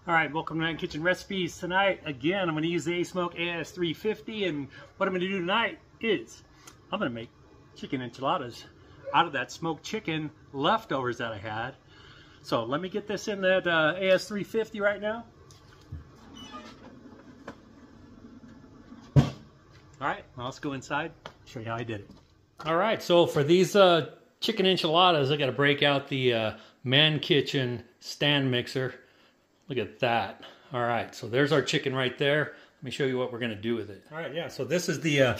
Alright, welcome to ManKitchenRecipes. Tonight, again, I'm going to use the ASMOKE AS350, and what I'm going to do tonight is I'm going to make chicken enchiladas out of that smoked chicken leftovers that I had. So let me get this in that AS350 right now. Alright, well, let's go inside, show you how I did it. Alright, so for these chicken enchiladas, I got to break out the ManKitchen stand mixer. Look at that. All right, so there's our chicken right there. Let me show you what we're going to do with it. All right, yeah, so this is the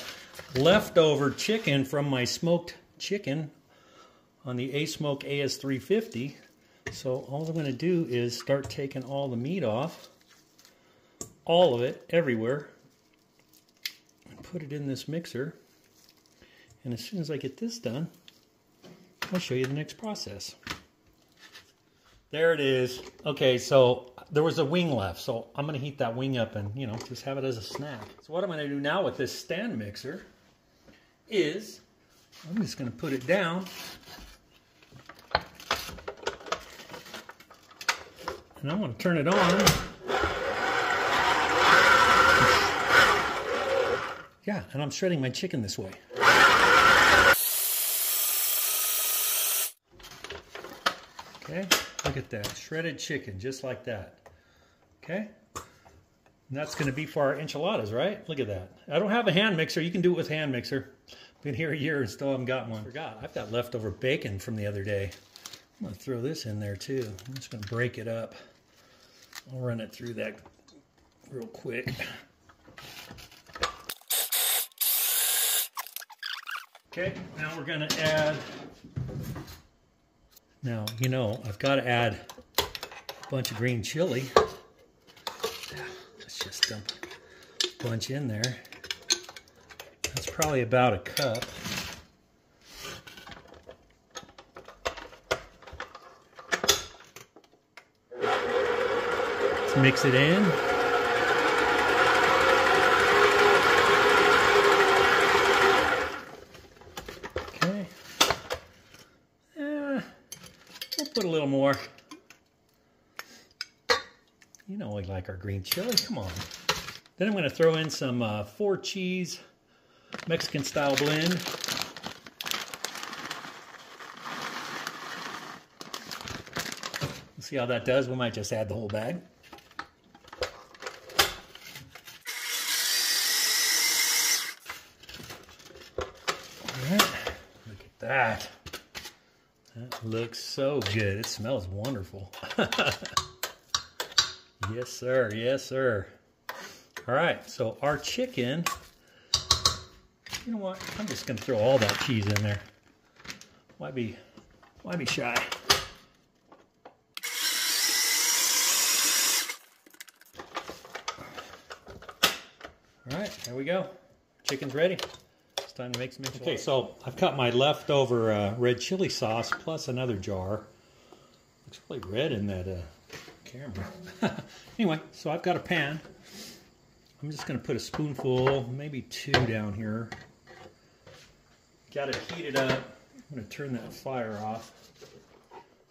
leftover chicken from my smoked chicken on the ASMOKE AS350. So all I'm going to do is start taking all the meat off, all of it, everywhere, and put it in this mixer. And as soon as I get this done, I'll show you the next process. There it is. Okay, so there was a wing left, so I'm going to heat that wing up and, just have it as a snack. So what I'm going to do now with this stand mixer is I'm just going to put it down and I'm going to turn it on. Yeah, and I'm shredding my chicken this way. Okay. Look at that, shredded chicken, just like that. Okay? And that's going to be for our enchiladas, right? Look at that. I don't have a hand mixer. You can do it with hand mixer. Been here a year and still haven't got one. Forgot. I've got leftover bacon from the other day. I'm going to throw this in there too. I'm just going to break it up. I'll run it through that real quick. Okay, now we're going to add... Now, I've got to add a bunch of green chili. Let's just dump a bunch in there. That's probably about a cup. Let's mix it in. Put a little more. We like our green chili. Come on. Then I'm going to throw in some 4 cheese Mexican style blend. Let's see how that does. We might just add the whole bag. All right. Look at that. That looks so good. It smells wonderful. Yes, sir. Yes, sir. All right. So our chicken, you know what? I'm just going to throw all that cheese in there. Why be shy? All right. There we go. Chicken's ready. Time to make some enchiladas. Okay, so I've got my leftover red chili sauce plus another jar. Looks really red in that camera. Anyway, so I've got a pan. I'm just going to put a spoonful, maybe 2 down here. Got it heated up. I'm going to turn that fire off.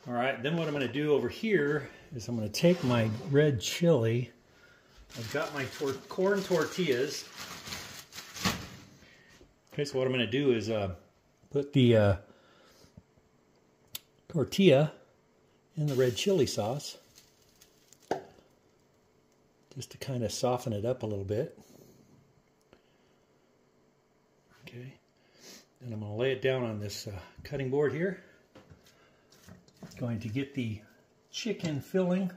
All right, then what I'm going to do over here is I'm going to take my red chili. I've got my corn tortillas. Okay, so what I'm going to do is put the tortilla in the red chili sauce just to kind of soften it up a little bit. Okay, and I'm going to lay it down on this cutting board here. Going to get the chicken filling.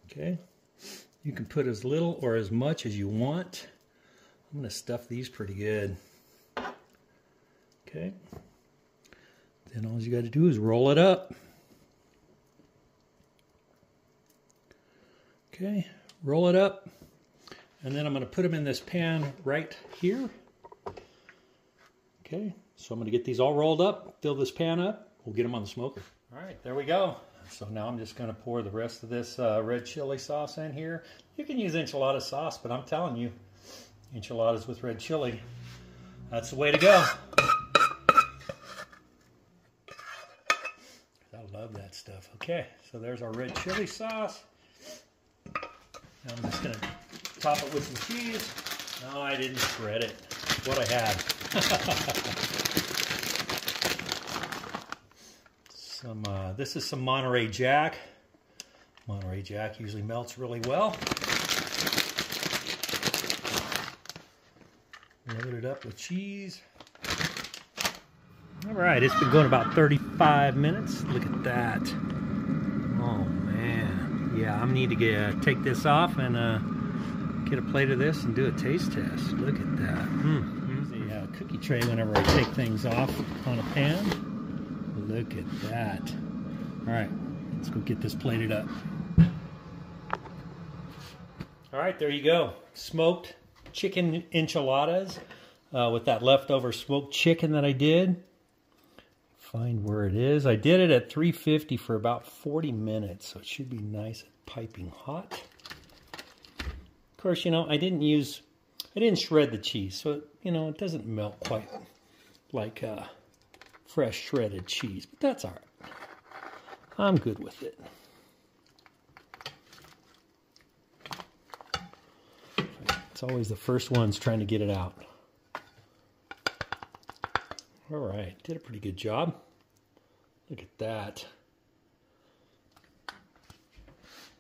Okay, you can put as little or as much as you want. I'm going to stuff these pretty good. Okay. Then all you got to do is roll it up. Okay. Roll it up. And then I'm going to put them in this pan right here. Okay. So I'm going to get these all rolled up, fill this pan up. We'll get them on the smoker. All right. There we go. So now I'm just going to pour the rest of this red chili sauce in here. You can use enchilada sauce, but I'm telling you, enchiladas with red chili, that's the way to go. I love that stuff. stuff. Okay, so there's our red chili sauce. Now I'm just gonna top it with some cheese. No, I didn't shred it. It's what I had. This is some Monterey Jack. Monterey Jack usually melts really well. Load it up with cheese. All right, it's been going about 35 minutes. Look at that. Oh man, yeah, I need to take this off and get a plate of this and do a taste test. Look at that. Use a cookie tray whenever I take things off on a pan. Look at that. All right, let's go get this plated up. All right, there you go. Smoked chicken enchiladas with that leftover smoked chicken that I did. Find where it is. I did it at 350 for about 40 minutes, so it should be nice and piping hot. Of course, you know, I didn't shred the cheese, so you know, it doesn't melt quite like fresh shredded cheese, but that's all right. I'm good with it. It's always the first ones trying to get it out. All right, did a pretty good job. Look at that.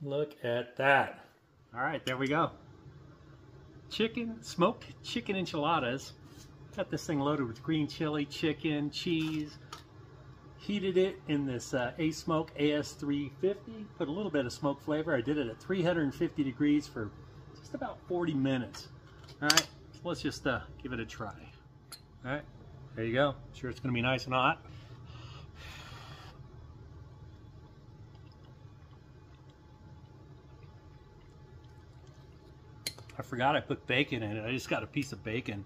Look at that. All right, there we go. Smoked chicken enchiladas. Got this thing loaded with green chili, chicken, cheese. Heated it in this ASMOKE AS350. Put a little bit of smoke flavor. I did it at 350 degrees for just about 40 minutes. All right, so let's just give it a try. All right, there you go. I'm sure it's gonna be nice and hot. I forgot I put bacon in it. I just got a piece of bacon.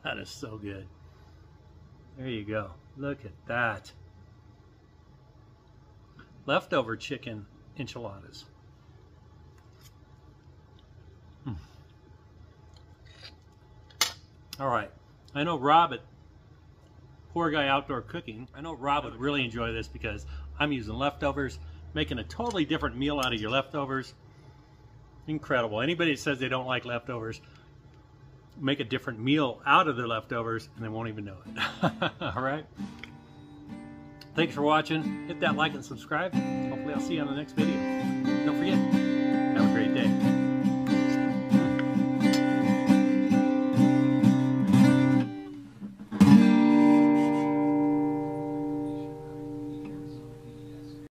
That is so good. There you go. Look at that. Leftover chicken enchiladas. All right. I know Rob at Poor Guy Outdoor Cooking, I know Rob would really enjoy this because I'm using leftovers, making a totally different meal out of your leftovers. Incredible. Anybody that says they don't like leftovers, make a different meal out of their leftovers and they won't even know it. All right. Thanks for watching. Hit that like and subscribe. Hopefully I'll see you on the next video. Don't forget, have a great day.